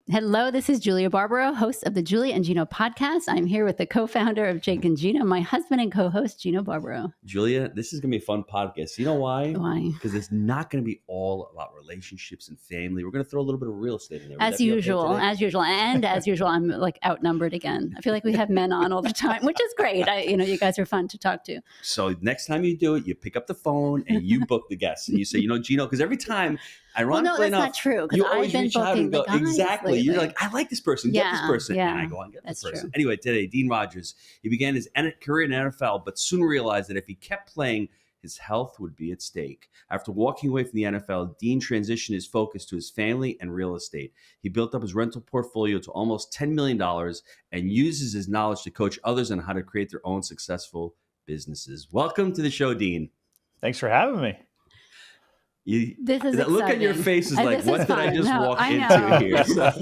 Hello, this is Julia Barbaro, host of the Julia and Gino podcast. I'm here with the co-founder of Jake and Gino, my husband and co-host, Gino Barbaro. Julia, this is going to be a fun podcast. You know why? Why? Because it's not going to be all about relationships and family. We're going to throw a little bit of real estate in there. As usual. And as usual, I'm like outnumbered again. I feel like we have men on all the time, which is great. You guys are fun to talk to. So next time you do it, you pick up the phone and you book the guests. And you say, Gino, because every time, ironically no, that's not true. You I've always been reach out and go, exactly. Lately. You're like, I like this person, get this person. Yeah, and I go and get this person. True. Anyway, today, Dean Rogers, he began his career in NFL, but soon realized that if he kept playing, his health would be at stake. After walking away from the NFL, Dean transitioned his focus to his family and real estate. He built up his rental portfolio to almost $10 million and uses his knowledge to coach others on how to create their own successful businesses. Welcome to the show, Dean. Thanks for having me. This is look exciting. at your face is like, what did I just walk I into here? So,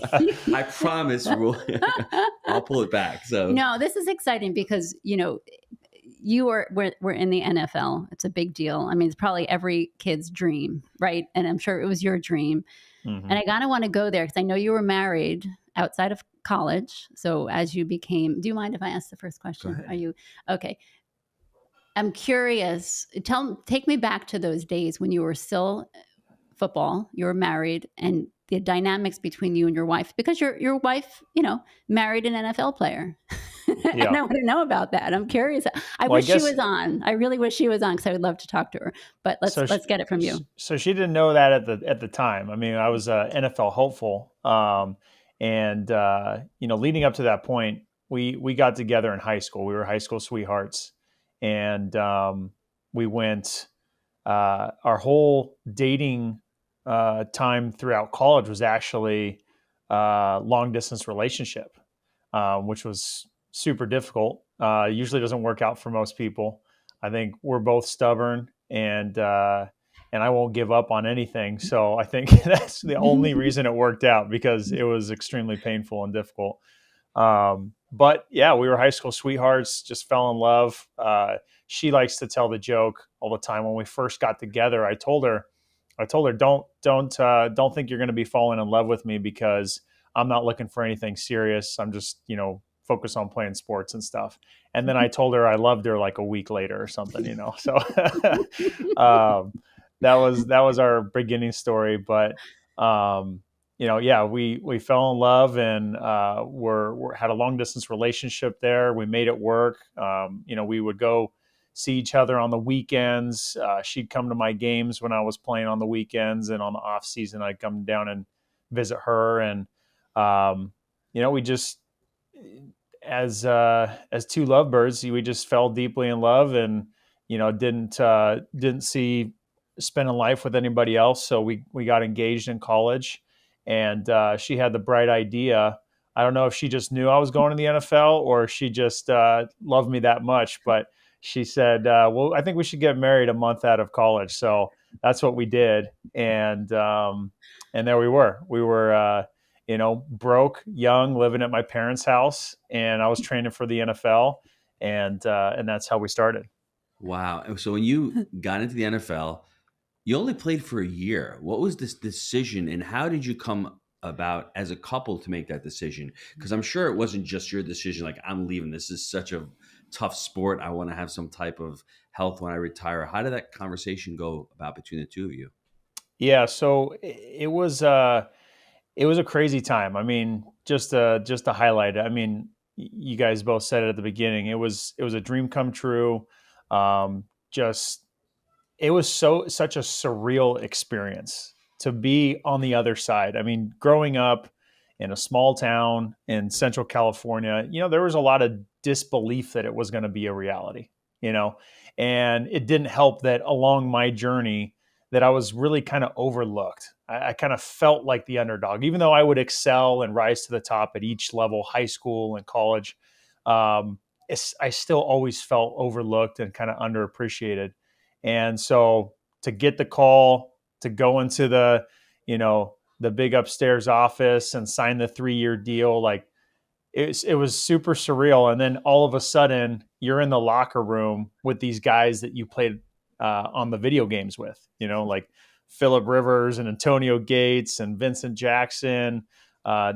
I promise I'll pull it back. So no, this is exciting because we're in the NFL. It's a big deal. I mean, it's probably every kid's dream, right? And I'm sure it was your dream. Mm-hmm. And I kind of want to go there because I know you were married outside of college. So as you became, do you mind if I ask the first question? Go ahead. Are you okay? I'm curious. Take me back to those days when you were still football, you were married, and the dynamics between you and your wife, because your wife, married an NFL player. Yeah. And I want to know about that. I'm curious. I wish she was on. I really wish she was on because I would love to talk to her. But let's get it from you. So she didn't know that at the time. I mean, I was an NFL hopeful, and leading up to that point, we got together in high school. We were high school sweethearts. And we went, our whole dating time throughout college was actually a long distance relationship, which was super difficult. Usually doesn't work out for most people. I think we're both stubborn and I won't give up on anything. So I think that's the only reason it worked out, because it was extremely painful and difficult. But yeah, we were high school sweethearts, just fell in love. She likes to tell the joke all the time. When we first got together, I told her, don't think you're going to be falling in love with me, because I'm not looking for anything serious. I'm just, focused on playing sports and stuff. And then I told her I loved her like a week later or something, So that was our beginning story. But we fell in love and had a long distance relationship there. We made it work. We would go see each other on the weekends. She'd come to my games when I was playing on the weekends, and on the off season, I'd come down and visit her. And we just, as two lovebirds, we just fell deeply in love, and didn't see spending life with anybody else. So we got engaged in college. And she had the bright idea. I don't know if she just knew I was going to the NFL or she just loved me that much, but she said, well, I think we should get married a month out of college. So that's what we did. And there we were. We were, broke, young, living at my parents' house, and I was training for the NFL. And that's how we started. Wow. So when you got into the NFL, you only played for a year. What was this decision, and how did you come about as a couple to make that decision? Because I'm sure it wasn't just your decision, like, I'm leaving. This is such a tough sport. I want to have some type of health when I retire. How did that conversation go about between the two of you? Yeah, so it was a crazy time. I mean, just to highlight it, I mean, you guys both said it at the beginning. It was a dream come true. It was such a surreal experience to be on the other side. I mean, growing up in a small town in Central California, there was a lot of disbelief that it was going to be a reality, and it didn't help that along my journey that I was really kind of overlooked. I kind of felt like the underdog, even though I would excel and rise to the top at each level, high school and college. I still always felt overlooked and kind of underappreciated. And so to get the call to go into the big upstairs office and sign the 3-year deal, like it was super surreal. And then all of a sudden you're in the locker room with these guys that you played on the video games with, like Phillip Rivers and Antonio Gates and Vincent Jackson,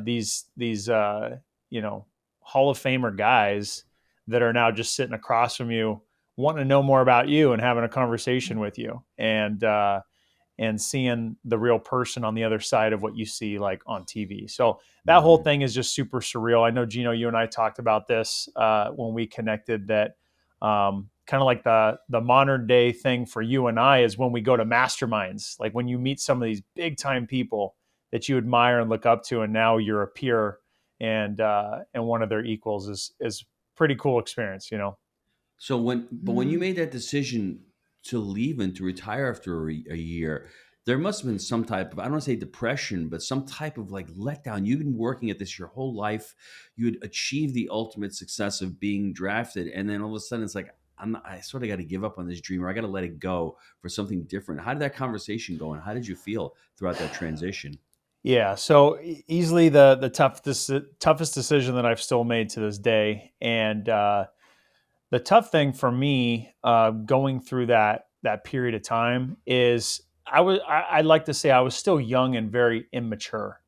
these Hall of Famer guys that are now just sitting across from you, wanting to know more about you and having a conversation with you, and seeing the real person on the other side of what you see like on TV. So that whole thing is just super surreal. I know, Gino, you and I talked about this when we connected, that kind of like the modern day thing for you and I is when we go to masterminds, like when you meet some of these big time people that you admire and look up to, and now you're a peer and one of their equals is pretty cool experience, So when you made that decision to leave and to retire after a year, there must have been some type of, I don't want to say depression, but some type of like letdown. You've been working at this your whole life. You had achieved the ultimate success of being drafted, and then all of a sudden it's like, I sort of got to give up on this dream, or I got to let it go for something different. How did that conversation go, and how did you feel throughout that transition? Yeah, so easily the toughest decision that I've still made to this day, and the tough thing for me going through that period of time is I'd like to say I was still young and very immature.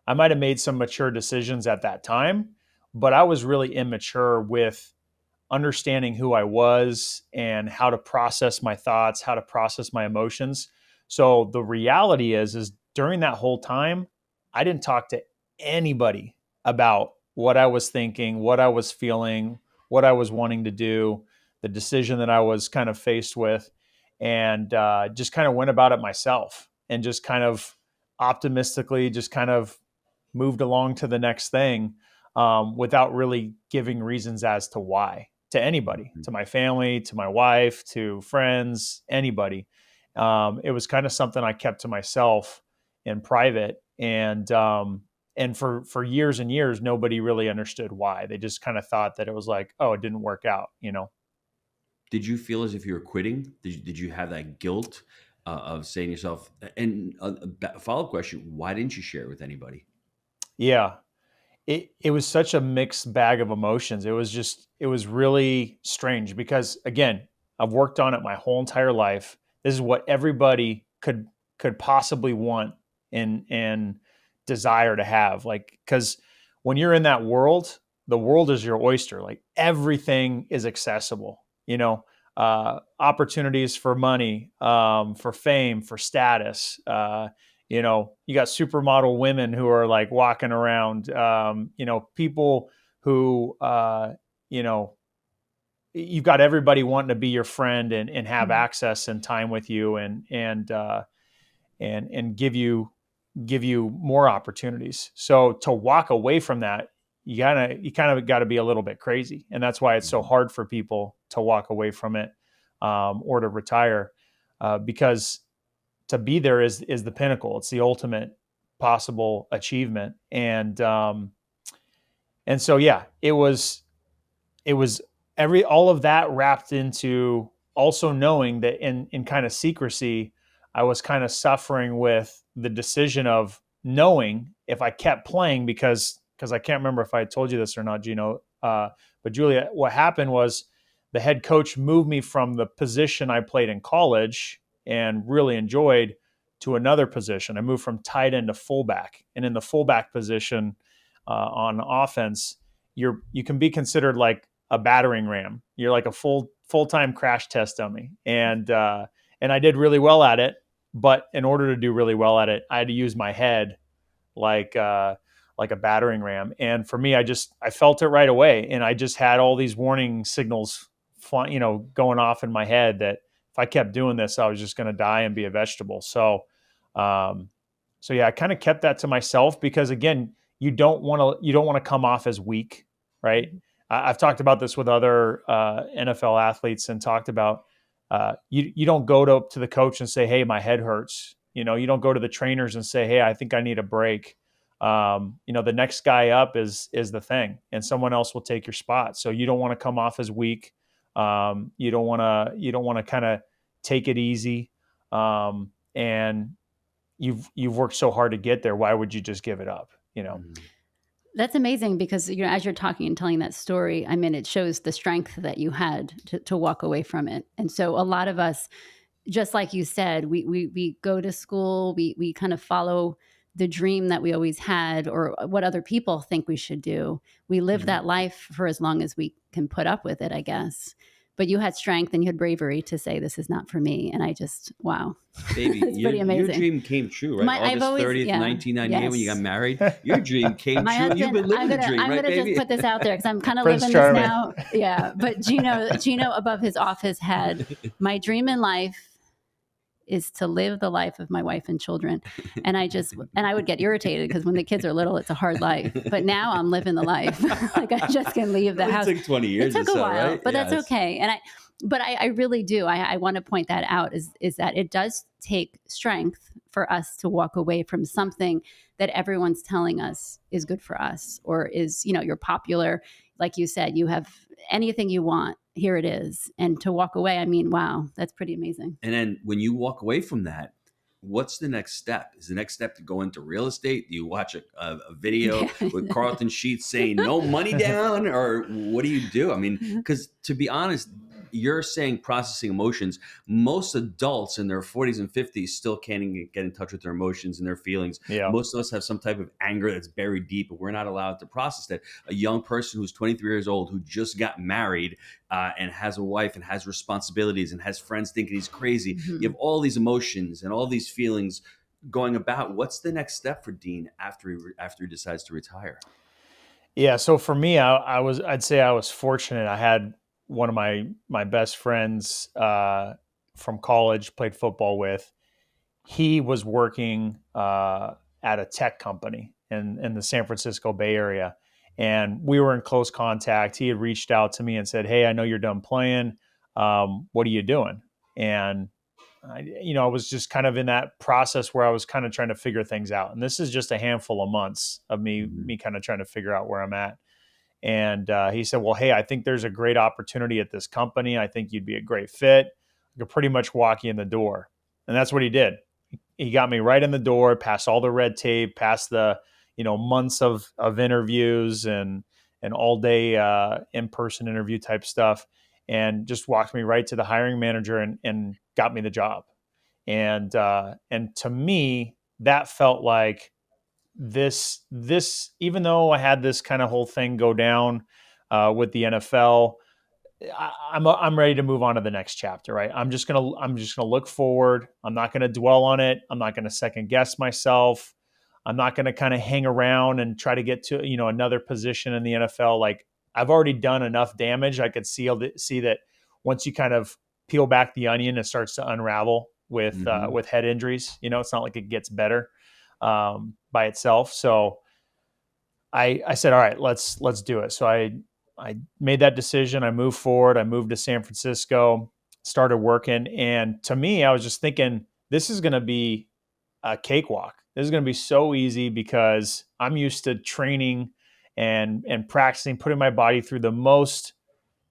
I might have made some mature decisions at that time, but I was really immature with understanding who I was and how to process my thoughts, how to process my emotions. So the reality is during that whole time, I didn't talk to anybody about what I was thinking, what I was feeling, what I was wanting to do, the decision that I was kind of faced with, and just kind of went about it myself and just kind of optimistically just kind of moved along to the next thing without really giving reasons as to why to anybody, to my family, to my wife, to friends, anybody. It was kind of something I kept to myself in private, and for years and years, nobody really understood why. They just kind of thought that it was like, oh, it didn't work out, Did you feel as if you were quitting? Did you have that guilt of saying to yourself, and a follow-up question, why didn't you share it with anybody? Yeah. It was such a mixed bag of emotions. It was really strange because, again, I've worked on it my whole entire life. This is what everybody could possibly want and desire to have. Like, because when you're in that world, the world is your oyster. Like everything is accessible, opportunities for money, for fame, for status, you got supermodel women who are like walking around, people who, you've got everybody wanting to be your friend and have access and time with you and give you more opportunities. So to walk away from that, you kind of got to be a little bit crazy. And that's why it's so hard for people to walk away from it, or to retire, because to be there is the pinnacle. It's the ultimate possible achievement. And so, yeah, it was all of that wrapped into also knowing that in kind of secrecy, I was kind of suffering with the decision of knowing if I kept playing, because I can't remember if I told you this or not, Gino, but Julia, what happened was the head coach moved me from the position I played in college and really enjoyed to another position. I moved from tight end to fullback, and in the fullback position on offense, you can be considered like a battering ram. You're like a full-time crash test dummy, and I did really well at it. But in order to do really well at it, I had to use my head like a battering ram. And for me, I felt it right away, and I just had all these warning signals, going off in my head that if I kept doing this, I was just going to die and be a vegetable. So yeah, I kind of kept that to myself because, again, you don't want to come off as weak, right? I've talked about this with other NFL athletes and talked about you don't go to the coach and say, hey, my head hurts. You don't go to the trainers and say, hey, I think I need a break. The next guy up is the thing, and someone else will take your spot. So you don't want to come off as weak. You don't want to kind of take it easy. And you've worked so hard to get there. Why would you just give it up? That's amazing because, as you're talking and telling that story, I mean, it shows the strength that you had to walk away from it. And so a lot of us, just like you said, we go to school, we kind of follow the dream that we always had or what other people think we should do. We live that life for as long as we can put up with it, I guess. But you had strength and you had bravery to say, this is not for me. And I just, wow. Baby, It's pretty your amazing. dream came true, right? I've August always- 30th, yeah, 1998, when you yes. got married, your dream came My true. And you've husband, been living the dream, I'm right, gonna baby? just put this out there because I'm kind of Prince living Charming. this now. Yeah, but Gino above his office had, my dream in life is to live the life of my wife and children. And I would get irritated because when the kids are little, it's a hard life. But now I'm living the life. Like I just can leave the house. It took 20 years. It took or a so, while, right? but Yeah, that's okay. And I really do. I want to point that out is that it does take strength for us to walk away from something that everyone's telling us is good for us or is, you're popular. Like you said, you have anything you want, here it is. And to walk away, I mean, wow, that's pretty amazing. And then when you walk away from that, what's the next step? Is the next step to go into real estate? Do you watch a video with Carlton Sheets saying no money down? Or what do you do? I mean, because to be honest, you're saying processing emotions. Most adults in their 40s and 50s still can't get in touch with their emotions and their feelings. Yeah. Most of us have some type of anger that's buried deep, but we're not allowed to process that. A young person who's 23 years old who just got married and has a wife and has responsibilities and has friends thinking he's crazy. Mm-hmm. You have all these emotions and all these feelings going about. What's the next step for Dean after he decides to retire? Yeah. So for me, I'd say I was fortunate. I had one of my best friends from college, played football with. He was working at a tech company in the San Francisco Bay Area, and we were in close contact. He had reached out to me and said, "Hey, I know you're done playing. What are you doing?" And I was just kind of in that process where I was kind of trying to figure things out. And this is just a handful of months of me kind of trying to figure out where I'm at. And he said, well, hey, I think there's a great opportunity at this company. I think you'd be a great fit. I could pretty much walk you in the door. And that's what he did. He got me right in the door, past all the red tape, past the, months of interviews and all day in-person interview type stuff, and just walked me right to the hiring manager and got me the job. And to me, that felt like, this even though I had this kind of whole thing go down with the NFL, I'm ready to move on to the next chapter, right? I'm just gonna look forward. I'm not gonna dwell on it. I'm not gonna second guess myself. I'm not gonna kind of hang around and try to get to another position in the NFL. Like, I've already done enough damage. I could see that once you kind of peel back the onion, it starts to unravel with head injuries. It's not like it gets better by itself. So I said, all right, let's do it. So I made that decision. I moved forward. I moved to San Francisco, started working. And to me, I was just thinking, this is going to be a cakewalk. This is going to be so easy because I'm used to training and practicing, putting my body through the most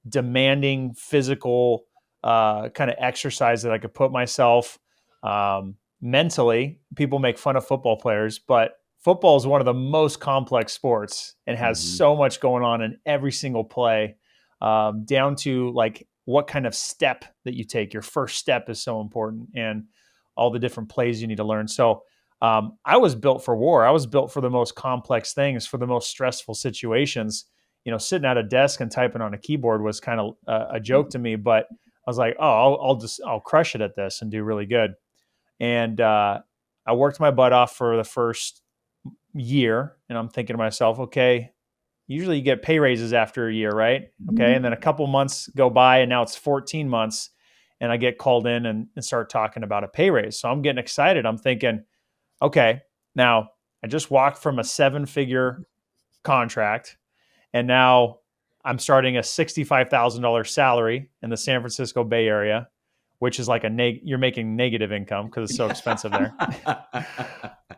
demanding physical kind of exercise that I could put myself. Mentally, people make fun of football players, but football is one of the most complex sports and has so much going on in every single play, down to like what kind of step that you take. Your first step is so important, and all the different plays you need to learn. So I was built for war. I was built for the most complex things, for the most stressful situations. Sitting at a desk and typing on a keyboard was kind of a joke to me, but I was like, oh, I'll crush it at this and do really good. And I worked my butt off for the first year, and I'm thinking to myself, okay, usually you get pay raises after a year, right? Okay. And then a couple months go by, and now it's 14 months, and I get called in and start talking about a pay raise. So I'm getting excited. I'm thinking, okay, now I just walked from a 7-figure contract, and now I'm starting a $65,000 salary in the San Francisco Bay Area, which is like you're making negative income because it's so expensive there.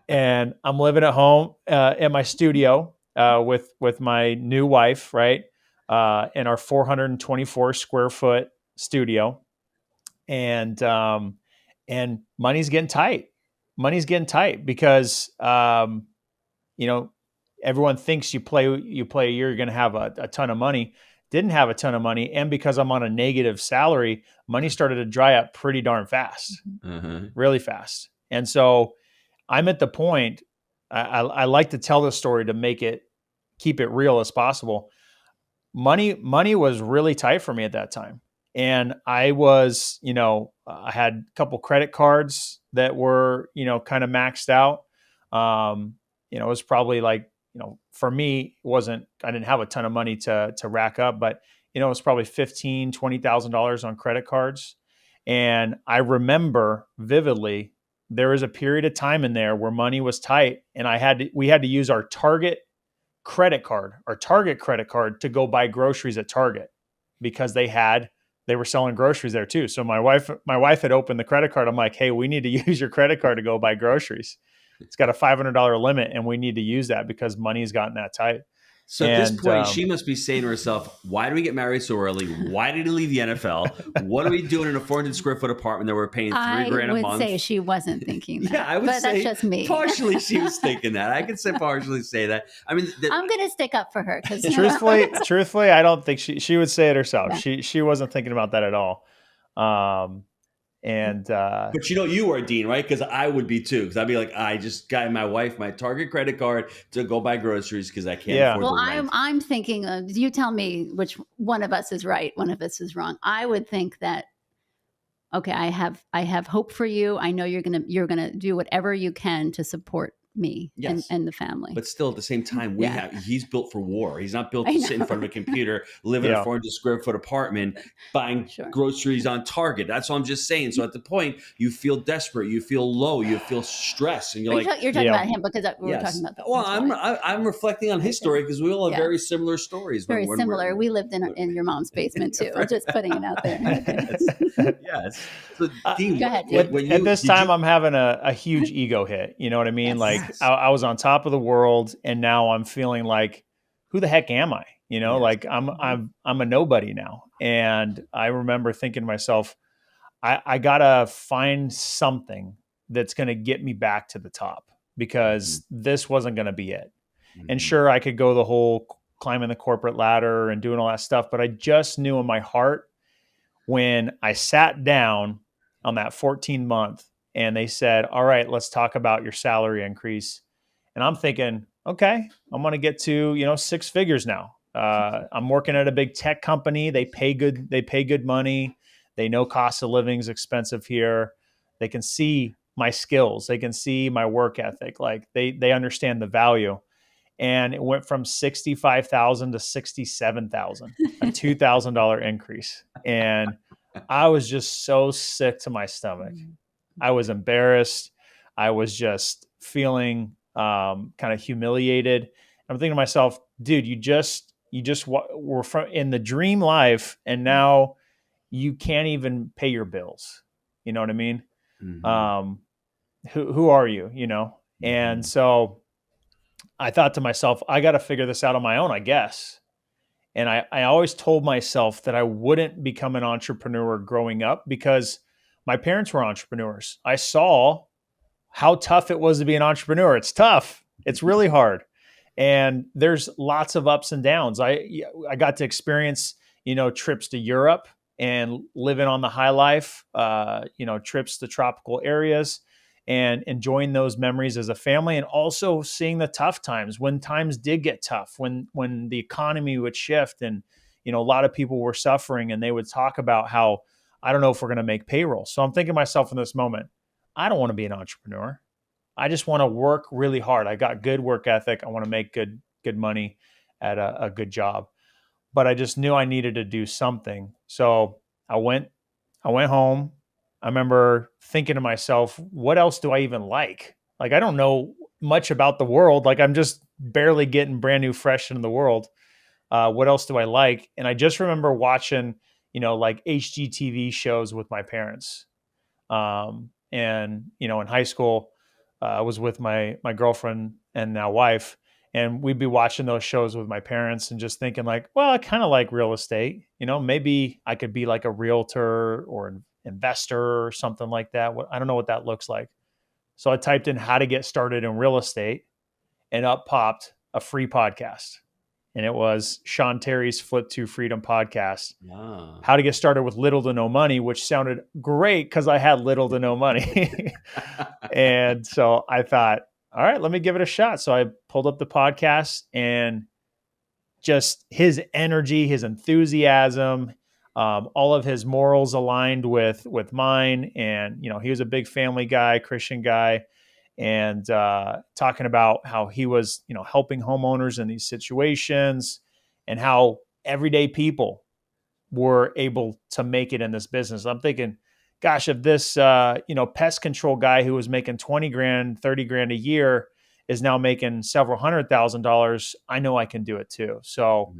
And I'm living at home at my studio with my new wife, right? In our 424 square foot studio. And money's getting tight. Money's getting tight because, everyone thinks you play a year, you're going to have a ton of money. Didn't have a ton of money. And because I'm on a negative salary, money started to dry up pretty darn fast, really fast. And so I'm at the point I like to tell this story to keep it real as possible. Money was really tight for me at that time. And I was, I had a couple credit cards that were, kind of maxed out. It was probably like, for me, I didn't have a ton of money to rack up, but, it was probably $15,000, $20,000 on credit cards. And I remember vividly, there was a period of time in there where money was tight, and we had to use our Target credit card to go buy groceries at Target, because they were selling groceries there too. So my wife had opened the credit card. I'm like, hey, we need to use your credit card to go buy groceries. It's got a $500 limit, and we need to use that because money's gotten that tight. So at this point, she must be saying to herself, why did we get married so early? Why did he leave the NFL? What are we doing in a 400 square foot apartment that we're paying $3,000 a month? I would say she wasn't thinking that. Yeah, I would say that's just me. Partially she was thinking that. I could partially say that. I mean, I'm going to stick up for her because truthfully, I don't think she would say it herself. Yeah. She wasn't thinking about that at all. But you are, Dean, right? Because I would be too. Because I'd be like, I just got my wife my Target credit card to go buy groceries because I can't afford the rent. I'm thinking, you tell me which one of us is right, one of us is wrong. I would think that, okay, I have hope for you. I know you're gonna do whatever you can to support me and the family. But still, at the same time, he's built for war. He's not built to sit in front of a computer, live in a 400 square foot apartment, buying groceries on Target. That's what I'm just saying. So at the point, you feel desperate, you feel low, you feel stressed, and you're talking about him because we're talking about that. Well, I'm reflecting on his story because we all have very similar stories. Very similar. We lived in your mom's basement too. Just putting it out there. Yes. So, Dean, go ahead. At this time, I'm having a huge ego hit. You know what I mean? Like, I was on top of the world, and now I'm feeling like, who the heck am I? Like I'm a nobody now. And I remember thinking to myself, I gotta find something that's going to get me back to the top, because this wasn't going to be it. And sure, I could go the whole climbing the corporate ladder and doing all that stuff, but I just knew in my heart, when I sat down on that 14 month and they said, all right, let's talk about your salary increase. And I'm thinking, okay, I'm going to get to, 6 figures now. I'm working at a big tech company. They pay good money. They know cost of living is expensive here. They can see my skills. They can see my work ethic. Like they understand the value. And it went from $65,000 to $67,000, a $2,000 increase. And I was just so sick to my stomach. I was embarrassed. I was just feeling kind of humiliated. I'm thinking to myself, dude, you just were in the dream life, and now you can't even pay your bills. You know what I mean? Mm-hmm. Who are you? And so I thought to myself, I got to figure this out on my own, I guess. And I always told myself that I wouldn't become an entrepreneur growing up because my parents were entrepreneurs. I saw how tough it was to be an entrepreneur. It's tough. It's really hard. And there's lots of ups and downs. I got to experience, trips to Europe and living on the high life, trips to tropical areas and enjoying those memories as a family, and also seeing the tough times when times did get tough, when the economy would shift and, a lot of people were suffering, and they would talk about how, I don't know if we're going to make payroll. So I'm thinking to myself in this moment, I don't want to be an entrepreneur. I just want to work really hard. I got good work ethic. I want to make good money at a good job, but I just knew I needed to do something. So I went home. I remember thinking to myself, what else do I even like? Like, I don't know much about the world. Like, I'm just barely getting brand new, fresh into the world. What else do I like? And I just remember watching, like HGTV shows with my parents. And, in high school, I was with my girlfriend and now wife, and we'd be watching those shows with my parents and just thinking like, well, I kind of like real estate. Maybe I could be like a realtor or an investor or something like that. I don't know what that looks like. So I typed in how to get started in real estate, and up popped a free podcast. And it was Sean Terry's Flip to Freedom podcast. Wow. How to get started with little to no money, which sounded great because I had little to no money. And so I thought, all right, let me give it a shot. So I pulled up the podcast, and just his energy, his enthusiasm, all of his morals aligned with mine. And, he was a big family guy, Christian guy, and talking about how he was, helping homeowners in these situations and how everyday people were able to make it in this business. I'm thinking, gosh, if this, pest control guy who was making 20 grand, 30 grand a year is now making several $100,000, I know I can do it too. So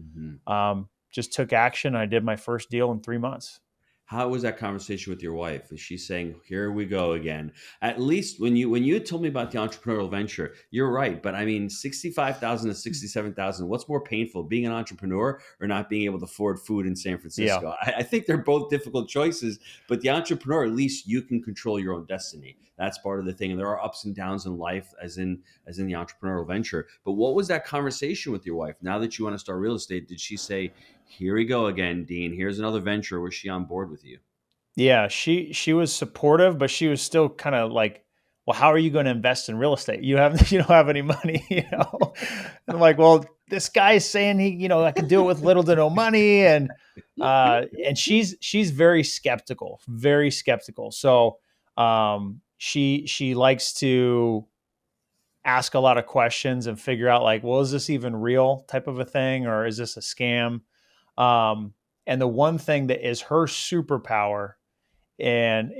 just took action. I did my first deal in 3 months. How was that conversation with your wife? Is she saying, "Here we go again"? At least when you told me about the entrepreneurial venture, you're right. But I mean, 65,000 to 67,000. What's more painful, being an entrepreneur or not being able to afford food in San Francisco? I think they're both difficult choices. But the entrepreneur, at least you can control your own destiny. That's part of the thing. And there are ups and downs in life, as in the entrepreneurial venture. But what was that conversation with your wife? Now that you want to start real estate, did she say, "Here we go again, Dean. Here's another venture"? Was she on board with you? Yeah, she was supportive, but she was still kind of like, "Well, how are you going to invest in real estate? You don't have any money, And I'm like, "Well, this guy's saying I can do it with little to no money," and she's very skeptical, very skeptical. So she likes to ask a lot of questions and figure out like, well, is this even real type of a thing, or is this a scam? And the one thing that is her superpower, and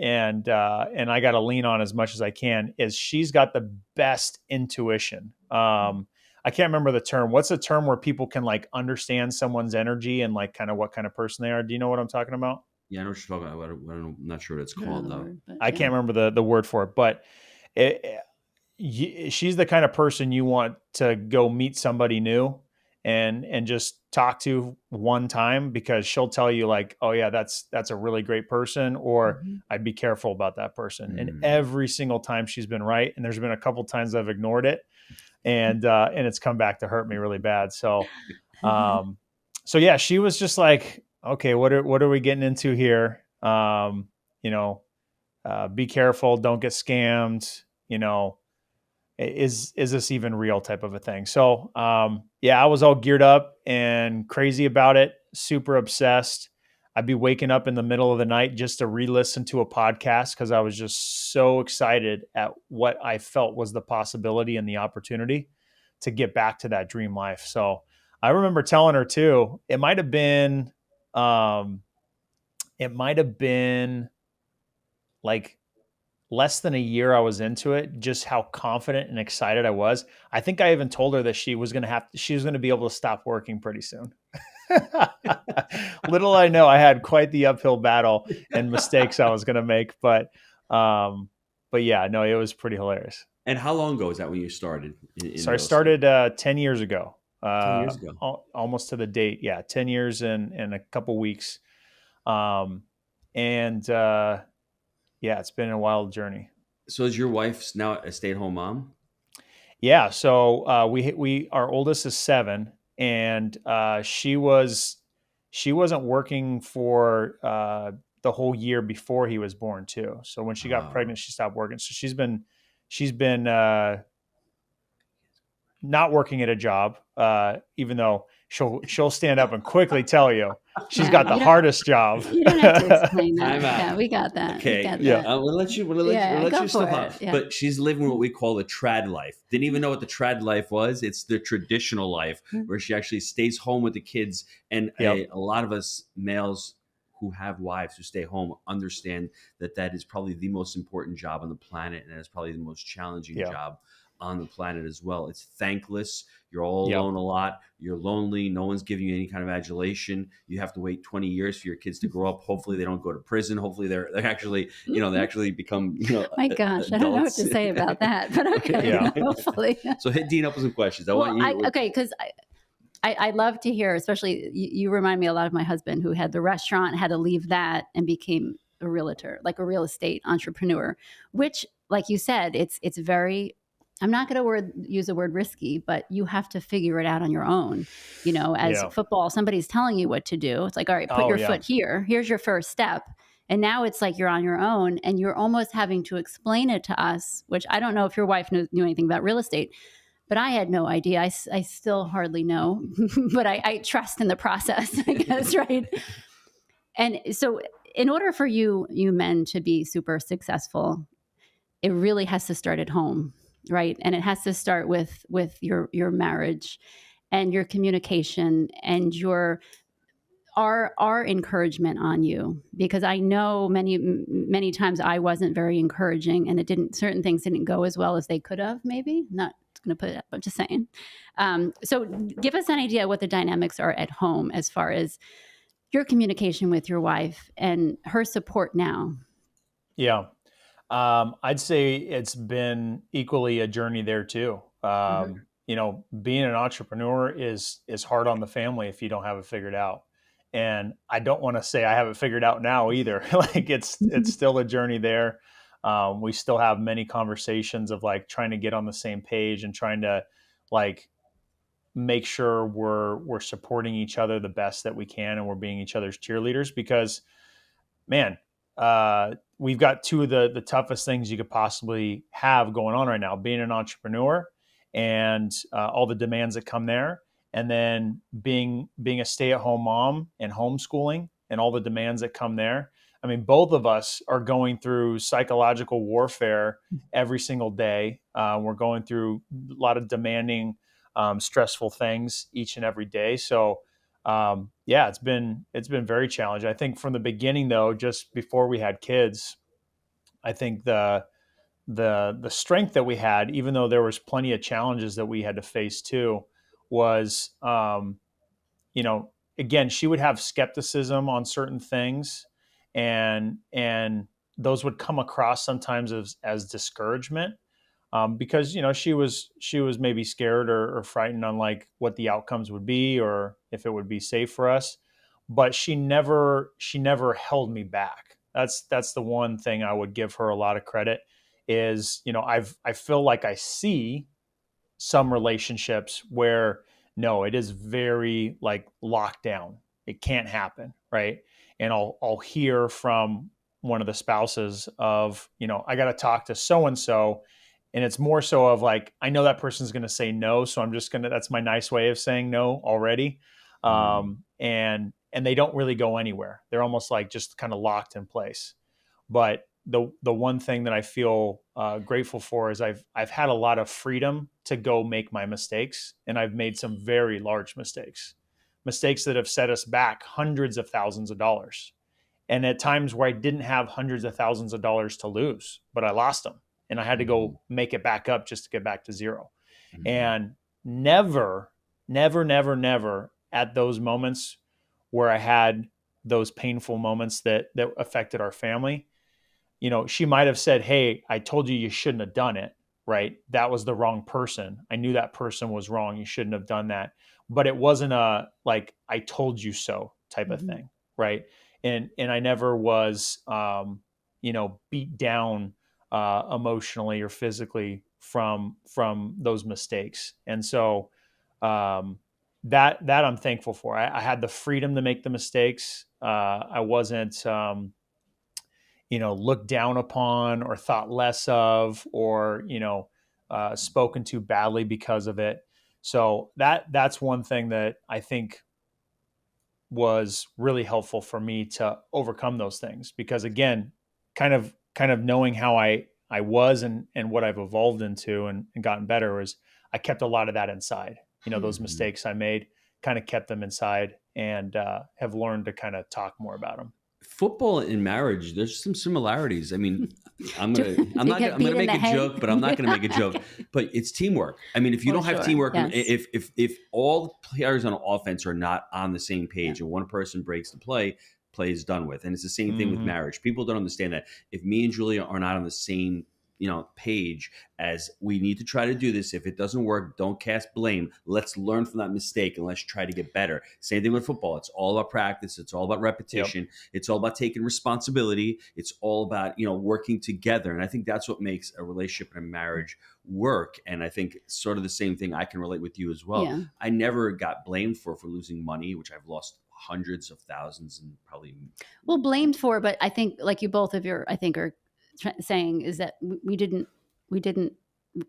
I got to lean on as much as I can, is she's got the best intuition. I can't remember the term. What's the term where people can like understand someone's energy and like kind of what kind of person they are? Do you know what I'm talking about? Yeah, I know what you're talking about. I'm not sure what it's called though. I can't remember the word for it, but she's the kind of person you want to go meet somebody new and just talk to one time, because she'll tell you like, "Oh yeah, that's a really great person," or "I'd be careful about that person." And every single time she's been right. And there's been a couple times I've ignored it, and it's come back to hurt me really bad. So, yeah, she was just like, "Okay, what are we getting into here? Be careful, don't get scammed. Is this even real?" type of a thing. So, I was all geared up and crazy about it, super obsessed. I'd be waking up in the middle of the night just to re-listen to a podcast, because I was just so excited at what I felt was the possibility and the opportunity to get back to that dream life. So I remember telling her too, it might have been like less than a year I was into it, just how confident and excited I was. I think I even told her that she was going to be able to stop working pretty soon. Little I know, I had quite the uphill battle and mistakes I was going to make, but yeah, no, it was pretty hilarious. And how long ago was that when you started? So I started 10 years ago. 10 years ago. Almost to the date. Yeah. 10 years and a couple weeks. Yeah, it's been a wild journey. So is your wife now a stay-at-home mom? Yeah. So our oldest is 7, and she wasn't working for the whole year before he was born too. So when she got pregnant, she stopped working. So she's been not working at a job, even though she'll stand up and quickly tell you she's got the hardest job. You don't have to explain that. Yeah, we got that. Okay. We'll let you stop off. Yeah. But she's living what we call the trad life. Didn't even know what the trad life was. It's the traditional life where she actually stays home with the kids. And a lot of us males who have wives who stay home understand that is probably the most important job on the planet, and it's probably the most challenging job on the planet as well. It's thankless. You're all alone a lot. You're lonely. No one's giving you any kind of adulation. You have to wait 20 years for your kids to grow up. Hopefully they don't go to prison. Hopefully they're actually, they actually become, my gosh, adults. I don't know what to say about that, but okay. Hopefully. So hit Dean up with some questions. Because I love to hear, especially you remind me a lot of my husband, who had the restaurant, had to leave that and became a realtor, like a real estate entrepreneur, which, like you said, it's very, I'm not going to use the word risky, but you have to figure it out on your own. As football, somebody's telling you what to do. It's like, all right, put your foot here. Here's your first step. And now it's like you're on your own and you're almost having to explain it to us, which I don't know if your wife knew anything about real estate, but I had no idea. I still hardly know, but I trust in the process, I guess, right? And so in order for you men to be super successful, it really has to start at home, right? And it has to start with your marriage and your communication and our encouragement on you, because I know many times I wasn't very encouraging, and certain things didn't go as well as they could have. Maybe not going to put it up. I'm just saying. So give us an idea what the dynamics are at home as far as your communication with your wife and her support now. Yeah. I'd say it's been equally a journey there too. Being an entrepreneur is hard on the family if you don't have it figured out. And I don't want to say I have it figured out now either. Like it's still a journey there. We still have many conversations of like trying to get on the same page and trying to like make sure we're supporting each other the best that we can, and we're being each other's cheerleaders, because man, we've got two of the toughest things you could possibly have going on right now: being an entrepreneur and all the demands that come there, and then being a stay-at-home mom and homeschooling and all the demands that come there. I mean, both of us are going through psychological warfare every single day. We're going through a lot of demanding, stressful things each and every day. So it's been very challenging. I think from the beginning, though, just before we had kids, I think the strength that we had, even though there was plenty of challenges that we had to face too, was, again, she would have skepticism on certain things, and those would come across sometimes as discouragement. Because she was maybe scared or frightened on like what the outcomes would be or if it would be safe for us, but she never held me back. That's the one thing I would give her a lot of credit is, I feel like I see some relationships where no, it is very like locked down. It can't happen, right? And I'll hear from one of the spouses of, I got to talk to so and so. And it's more so of like, I know that person's going to say no. So I'm just that's my nice way of saying no already. And they don't really go anywhere. They're almost like just kind of locked in place. But the one thing that I feel grateful for is I've had a lot of freedom to go make my mistakes. And I've made some very large mistakes that have set us back hundreds of thousands of dollars. And at times where I didn't have hundreds of thousands of dollars to lose, but I lost them. And I had to go make it back up just to get back to zero. And never at those moments where I had those painful moments that affected our family, she might have said, "Hey, I told you shouldn't have done it," right? That was the wrong person. I knew that person was wrong. You shouldn't have done that. But it wasn't a like, I told you so type of thing, right? And I never was, beat down emotionally or physically from those mistakes. And so that I'm thankful for. I had the freedom to make the mistakes. I wasn't, looked down upon or thought less of, or, spoken to badly because of it. So that's one thing that I think was really helpful for me to overcome those things, because again, kind of knowing how I was and what I've evolved into and gotten better was I kept a lot of that inside. Those mistakes I made, kind of kept them inside, and have learned to kind of talk more about them. Football and marriage, there's some similarities. I mean, I'm gonna make a joke, but I'm not gonna make a joke. But it's teamwork. I mean, if you don't have teamwork, yes. if all players on offense are not on the same page and one person breaks the play is done with. And it's the same thing with marriage. People don't understand that if me and Julia are not on the same page as we need to try to do this. If it doesn't work, don't cast blame. Let's learn from that mistake and let's try to get better. Same thing with football. It's all about practice. It's all about repetition. Yep. It's all about taking responsibility. It's all about, working together. And I think that's what makes a relationship and a marriage work. And I think sort of the same thing I can relate with you as well. Yeah. I never got blamed for losing money, which I've lost hundreds of thousands and probably. Well, blamed for, but I think like you both of your, I think are saying is that we didn't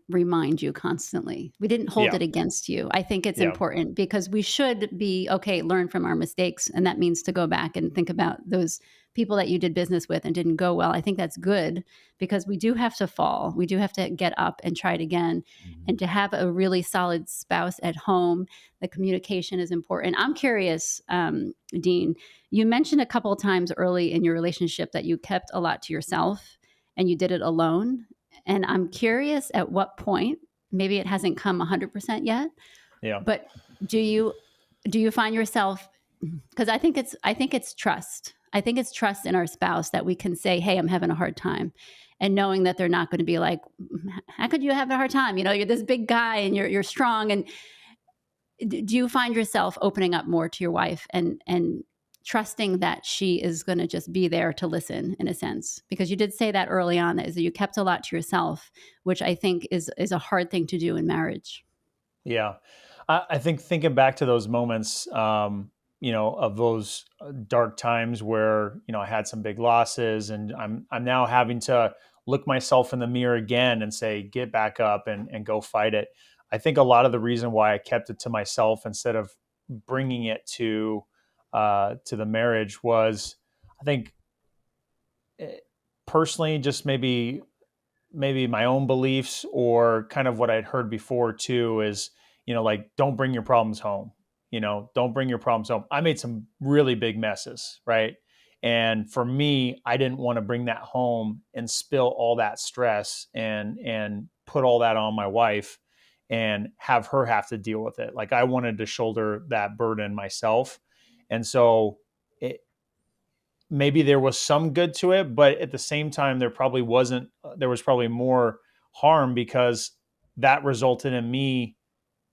remind you constantly. We didn't hold Yeah. it against you. I think it's Yeah. important because we should be, okay, learn from our mistakes. And that means to go back and think about those people that you did business with and didn't go well. I think that's good because we do have to fall. We do have to get up and try it again. And to have a really solid spouse at home, the communication is important. I'm curious, Dean, you mentioned a couple of times early in your relationship that you kept a lot to yourself and you did it alone. And I'm curious at what point, maybe it hasn't come 100% yet, Yeah. but do you find yourself, because I think it's trust. I think it's trust in our spouse that we can say, hey, I'm having a hard time. And knowing that they're not going to be like, how could you have a hard time? You know, you're this big guy and you're strong. And do you find yourself opening up more to your wife and trusting that she is going to just be there to listen in a sense? Because you did say that early on, that is that you kept a lot to yourself, which I think is a hard thing to do in marriage. Yeah. I think thinking back to those moments, of those dark times where, I had some big losses and I'm now having to look myself in the mirror again and say, get back up and go fight it. I think a lot of the reason why I kept it to myself instead of bringing it to the marriage was, I think, personally, just maybe my own beliefs or kind of what I'd heard before too is, like, don't bring your problems home. Don't bring your problems home. I made some really big messes, right? And for me, I didn't want to bring that home and spill all that stress and put all that on my wife and have her have to deal with it. Like, I wanted to shoulder that burden myself. And so maybe there was some good to it, but at the same time, there was probably more harm because that resulted in me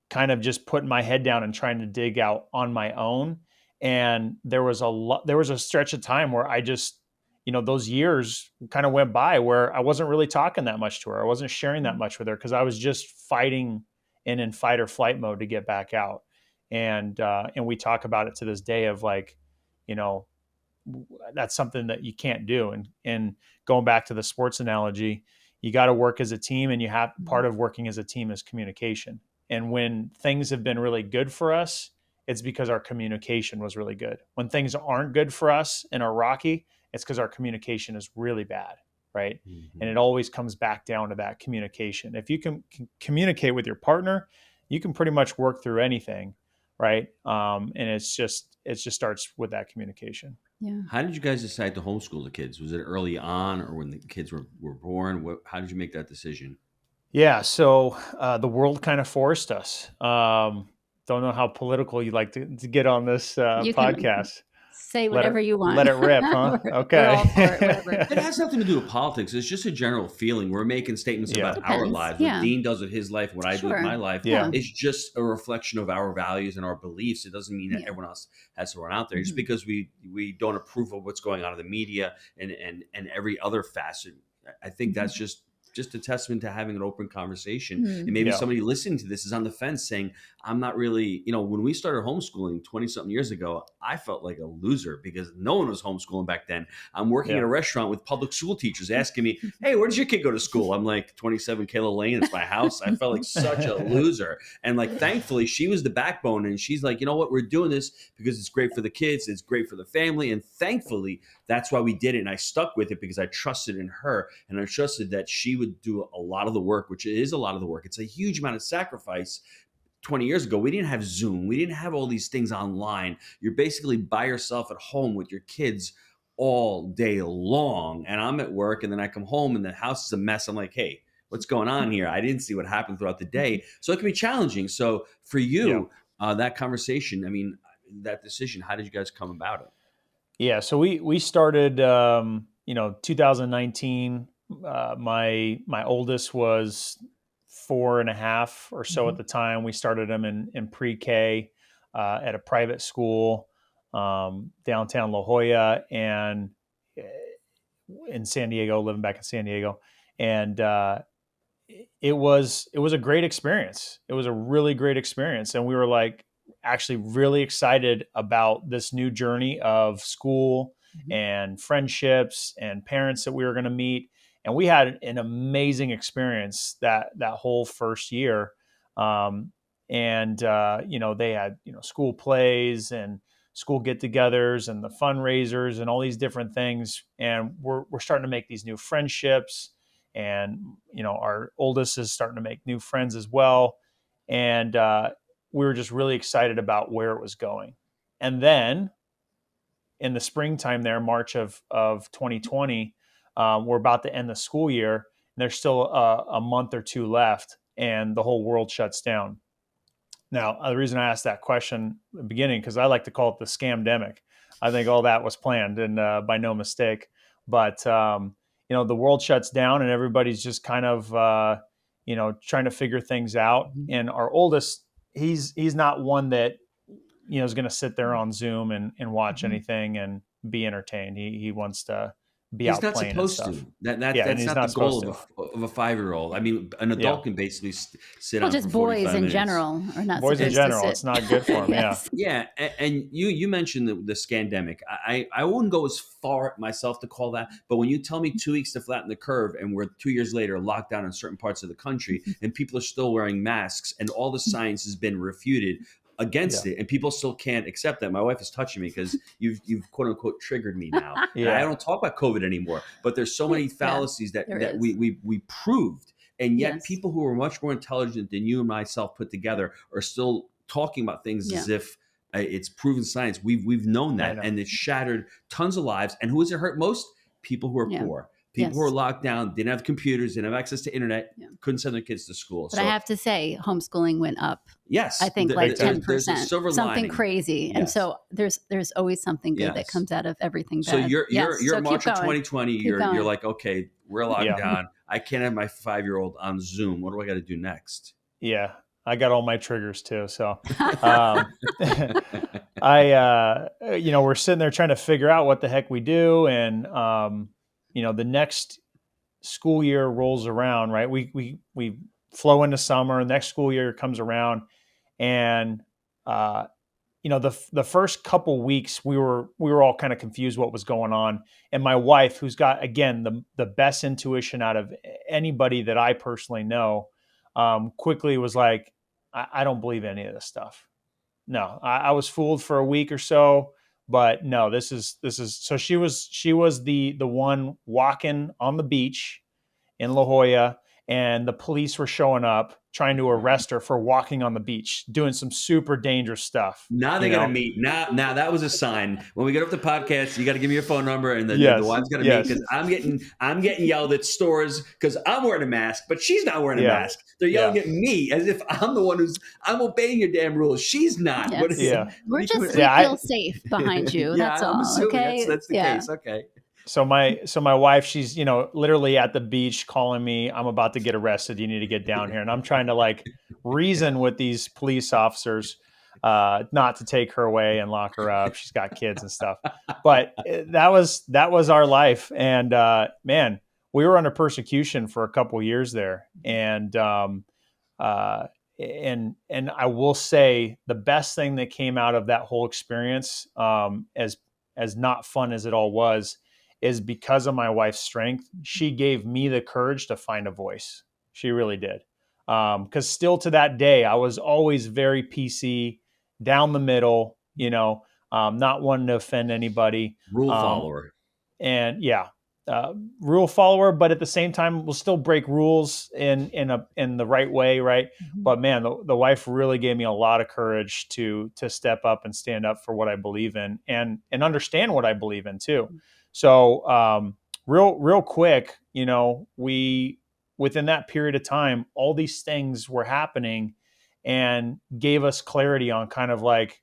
kind of just putting my head down and trying to dig out on my own. And there was a stretch of time where I just, those years kind of went by where I wasn't really talking that much to her. I wasn't sharing that much with her because I was just fighting and in fight or flight mode to get back out. And we talk about it to this day of like, that's something that you can't do. And going back to the sports analogy, you got to work as a team, and part of working as a team is communication. And when things have been really good for us, it's because our communication was really good. When things aren't good for us and are rocky, it's because our communication is really bad, right? Mm-hmm. And it always comes back down to that communication. If you can communicate with your partner, you can pretty much work through anything, right? And it just starts with that communication. Yeah. How did you guys decide to homeschool the kids? Was it early on or when the kids were born? How did you make that decision? Yeah, so the world kind of forced us. Don't know how political you like to get on this podcast. Say whatever you want. Let it rip, huh? Okay. We're all for it, whatever. It has nothing to do with politics. It's just a general feeling. We're making statements about our lives. What Dean does with his life, what I do with my life. Yeah. It's just a reflection of our values and our beliefs. It doesn't mean that everyone else has to run out there. Just because we don't approve of what's going on in the media and every other facet. I think that's just a testament to having an open conversation. And maybe somebody listening to this is on the fence saying, I'm not really, when we started homeschooling 20 something years ago, I felt like a loser because no one was homeschooling back then. I'm working at a restaurant with public school teachers asking me, hey, where does your kid go to school? I'm like, 27 Kayla Lane, it's my house. I felt like such a loser. And like, thankfully she was the backbone and she's like, you know what, we're doing this because it's great for the kids. It's great for the family. And thankfully that's why we did it. And I stuck with it because I trusted in her and I trusted that she would do a lot of the work, which is a lot of the work. It's a huge amount of sacrifice. 20 years ago, we didn't have Zoom. We didn't have all these things online. You're basically by yourself at home with your kids all day long. And I'm at work and then I come home and the house is a mess. I'm like, hey, what's going on here? I didn't see what happened throughout the day. So it can be challenging. So for you, that conversation, I mean, that decision, how did you guys come about it? Yeah. So we started, 2019. My oldest was 4.5 or so at the time. We started him in pre-K at a private school downtown La Jolla and in San Diego, living back in San Diego. And it was a great experience. It was a really great experience. And we were like, actually really excited about this new journey of school and friendships and parents that we were going to meet. And we had an amazing experience that whole first year. They had, school plays and school get-togethers and the fundraisers and all these different things. And we're starting to make these new friendships. And, our oldest is starting to make new friends as well. And we were just really excited about where it was going. And then in the springtime there, March of 2020, we're about to end the school year. And there's still a month or two left, and the whole world shuts down. Now, the reason I asked that question at the beginning, because I like to call it the scamdemic. I think all that was planned and by no mistake. But, the world shuts down and everybody's just kind of, trying to figure things out. And our oldest, he's not one that, is going to sit there on Zoom and watch anything and be entertained. He wants to be out playing. He's not supposed to. That's not the goal of a 5-year-old. I mean, an adult can basically sit on just for 45 boys minutes. in general are not boys supposed in general. to sit. It's not good for them. Yes. Yeah, and you mentioned the scandemic. I wouldn't go as far myself to call that, but when you tell me 2 weeks to flatten the curve, and we're 2 years later locked down in certain parts of the country, and people are still wearing masks, and all the science has been refuted against it, and people still can't accept that. My wife is touching me because you've quote unquote triggered me now. And I don't talk about COVID anymore, but there's so many fallacies that we proved, and yet people who are much more intelligent than you and myself put together are still talking about things as if it's proven science. We've known that, and it shattered tons of lives. And who has it hurt most? People who are poor. People who are locked down, didn't have computers, didn't have access to internet, couldn't send their kids to school. But I have to say, homeschooling went up. Yes, I think like 10%, there's a silver something lining. crazy. And so there's always something good that comes out of everything bad. So you're so March of 2020. You're like, okay, we're locked down. I can't have my 5-year-old on Zoom. What do I got to do next? Yeah, I got all my triggers too. So we're sitting there trying to figure out what the heck we do, and the next school year rolls around, right? We flow into summer. Next school year comes around, and the first couple weeks we were all kind of confused what was going on. And my wife, who's got again the best intuition out of anybody that I personally know, quickly was like, I don't believe any of this stuff. No, I was fooled for a week or so. But no, this is so she was the one walking on the beach in La Jolla, and the police were showing up trying to arrest her for walking on the beach, doing some super dangerous stuff. Now they're going to meet. Now that was a sign. When we get up the podcast, you got to give me your phone number, and the wife's got to meet, because I'm getting yelled at stores because I'm wearing a mask, but she's not wearing a mask. They're yelling at me as if I'm the one I'm obeying your damn rules. She's not. Yes. We feel safe behind you. That's all. Okay. That's the case. Okay. So my wife, she's, literally at the beach calling me, I'm about to get arrested. You need to get down here. And I'm trying to like reason with these police officers, not to take her away and lock her up. She's got kids and stuff, but that was our life. And, man, we were under persecution for a couple of years there. And I will say the best thing that came out of that whole experience, as not fun as it all was, is because of my wife's strength. She gave me the courage to find a voice. She really did. Because still to that day, I was always very PC, down the middle, not wanting to offend anybody. Rule follower. And rule follower, but at the same time, we'll still break rules in the right way, right? Mm-hmm. But man, the wife really gave me a lot of courage to step up and stand up for what I believe in, and understand what I believe in too. So real quick, we within that period of time, all these things were happening and gave us clarity on kind of like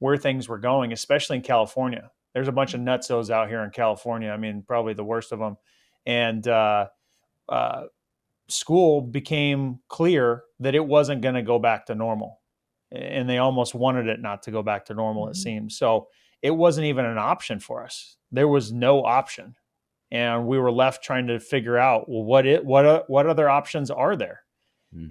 where things were going, especially in California. There's a bunch of nutsos out here in California. I mean, probably the worst of them. And school became clear that it wasn't going to go back to normal. And they almost wanted it not to go back to normal, it seems. So it wasn't even an option for us. There was no option. And we were left trying to figure out, well, what other options are there?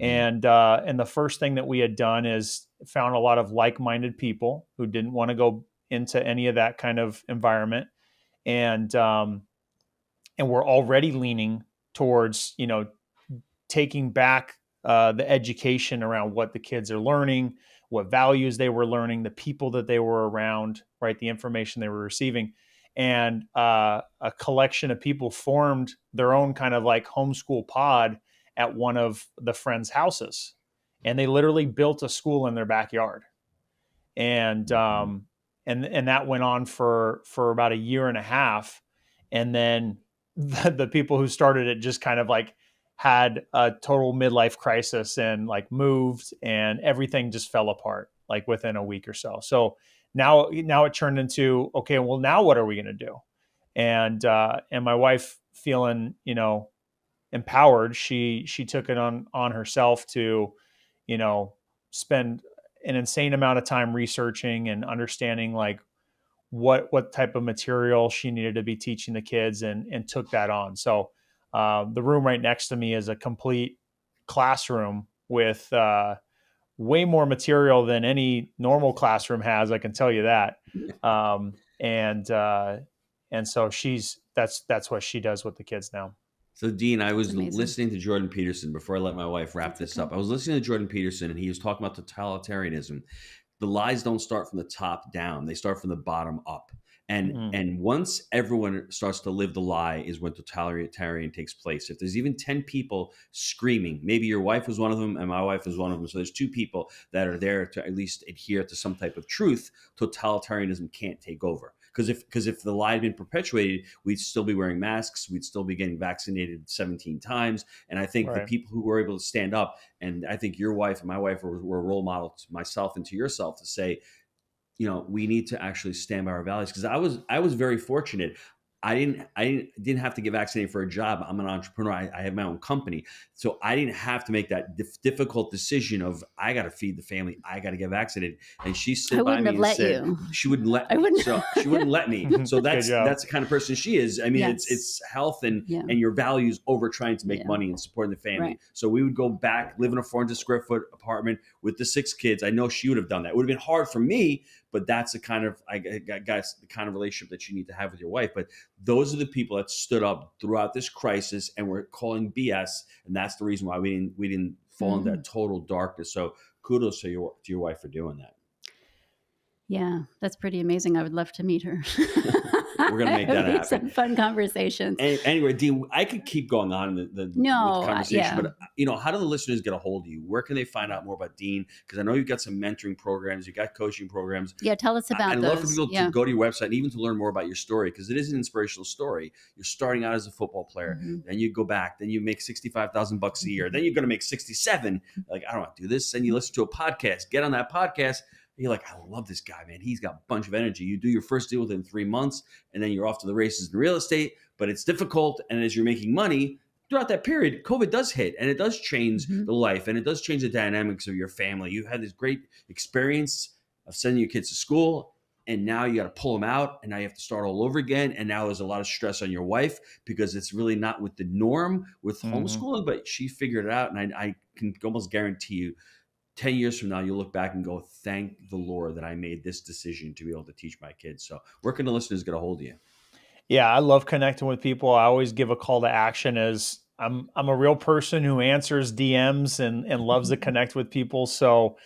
And the first thing that we had done is found a lot of like-minded people who didn't want to go into any of that kind of environment. And we're already leaning towards, taking back the education around what the kids are learning, what values they were learning, the people that they were around, right? The information they were receiving. And a collection of people formed their own kind of like homeschool pod at one of the friends' houses. And they literally built a school in their backyard. And that went on for about a year and a half. And then the people who started it just kind of like had a total midlife crisis and like moved, and everything just fell apart like within a week or so. So now it turned into, okay, well, now what are we going to do? And my wife, feeling, empowered, she took it on herself to, spend an insane amount of time researching and understanding like what type of material she needed to be teaching the kids, and took that on. So the room right next to me is a complete classroom with way more material than any normal classroom has. I can tell you that. And so that's what she does with the kids now. So, Dean, I was Amazing. listening to Jordan Peterson before I let my wife wrap this up. I was listening to Jordan Peterson, and he was talking about totalitarianism. The lies don't start from the top down; they start from the bottom up. And once everyone starts to live the lie is when totalitarian takes place. If there's even 10 people screaming, maybe your wife was one of them and my wife was one of them. So there's 2 people that are there to at least adhere to some type of truth. Totalitarianism can't take over. Because if the lie had been perpetuated, we'd still be wearing masks. We'd still be getting vaccinated 17 times. And I think the people who were able to stand up, and I think your wife and my wife were a role model to myself and to yourself to say, we need to actually stand by our values. Because I was very fortunate. I didn't have to get vaccinated for a job. I'm an entrepreneur. I have my own company. So I didn't have to make that difficult decision of, I got to feed the family. I got to get vaccinated. And she stood by me and said, she wouldn't let me. So she wouldn't let me. So that's the kind of person she is. I mean, it's health and your values over trying to make money and supporting the family. Right. So we would go back, live in a 400 square foot apartment with the 6 kids. I know she would have done that. It would have been hard for me, but that's the kind of, guys, the kind of relationship that you need to have with your wife. But those are the people that stood up throughout this crisis and were calling BS, and that's the reason why we didn't fall into that total darkness. So kudos to your wife for doing that. Yeah, that's pretty amazing. I would love to meet her. We're going to make that happen. Some fun conversations. Anyway, Dean, I could keep going on with the conversation, but how do the listeners get a hold of you? Where can they find out more about Dean? Because I know you've got some mentoring programs, you got coaching programs. Yeah, tell us about those. I'd love for people to go to your website and even to learn more about your story, because it is an inspirational story. You're starting out as a football player, then you go back, then you make $65,000 a year, then you're going to make 67. Like, I don't want to do this. And you listen to a podcast, get on that podcast. You're like, I love this guy, man. He's got a bunch of energy. You do your first deal within 3 months, and then you're off to the races in real estate, but it's difficult. And as you're making money throughout that period, COVID does hit, and it does change the life, and it does change the dynamics of your family. You had this great experience of sending your kids to school, and now you got to pull them out, and now you have to start all over again. And now there's a lot of stress on your wife because it's really not with the norm with homeschooling, but she figured it out. And I can almost guarantee you, 10 years from now, you'll look back and go, thank the Lord that I made this decision to be able to teach my kids. So where can the listeners get a hold of you? Yeah, I love connecting with people. I always give a call to action as I'm a real person who answers DMs and loves to connect with people. So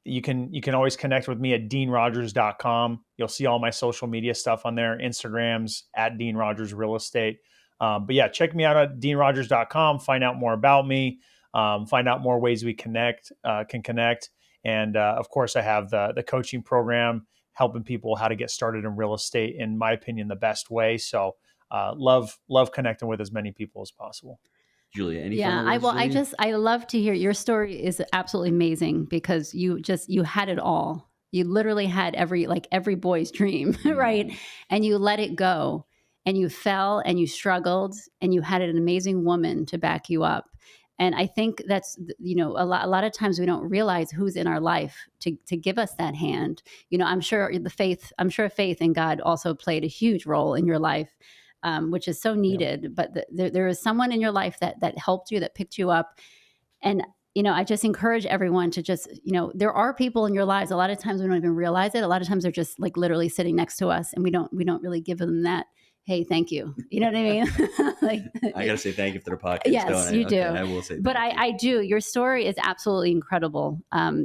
you can always connect with me at deanrogers.com. You'll see all my social media stuff on there. Instagram's at Dean Rogers Real Estate. But yeah, check me out at deanrogers.com. Find out more about me. Find out more ways we can connect. And of course, I have the coaching program helping people how to get started in real estate, in my opinion, the best way. So love connecting with as many people as possible. Julia, any I love to hear your story. Is absolutely amazing because you had it all. You literally had every boy's dream, right? And you let it go, and you fell and you struggled, and you had an amazing woman to back you up. And I think that's, a lot of times we don't realize who's in our life to give us that hand. I'm sure faith in God also played a huge role in your life, which is so needed. But there is someone in your life that helped you, that picked you up. And, I just encourage everyone to just, there are people in your lives. A lot of times we don't even realize it. A lot of times they're just like literally sitting next to us, and we don't really give them that, hey, thank you. You know what I mean? Like, I got to say thank you for the podcast. yes, you do. I will say but thank you. I do. Your story is absolutely incredible,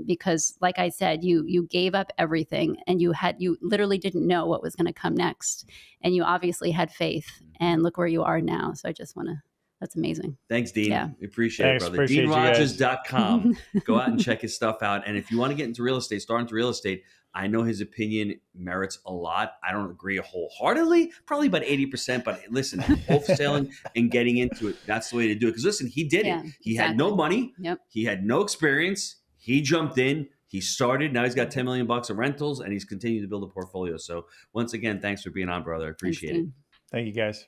because like I said, you gave up everything, and you literally didn't know what was going to come next. And you obviously had faith, and look where you are now. So I just want to, that's amazing. Thanks, Dean. Yeah. We appreciate it, brother. Appreciate DeanRogers.com. Go out and check his stuff out. And if you want to get into real estate, start into real estate. I know his opinion merits a lot. I don't agree wholeheartedly, probably about 80%. But listen, wholesaling and getting into it, that's the way to do it. Because listen, he did it. He had no money. Yep. He had no experience. He jumped in. He started. Now he's got $10 million of rentals, and he's continued to build a portfolio. So once again, thanks for being on, brother. I appreciate it. Thank you, guys.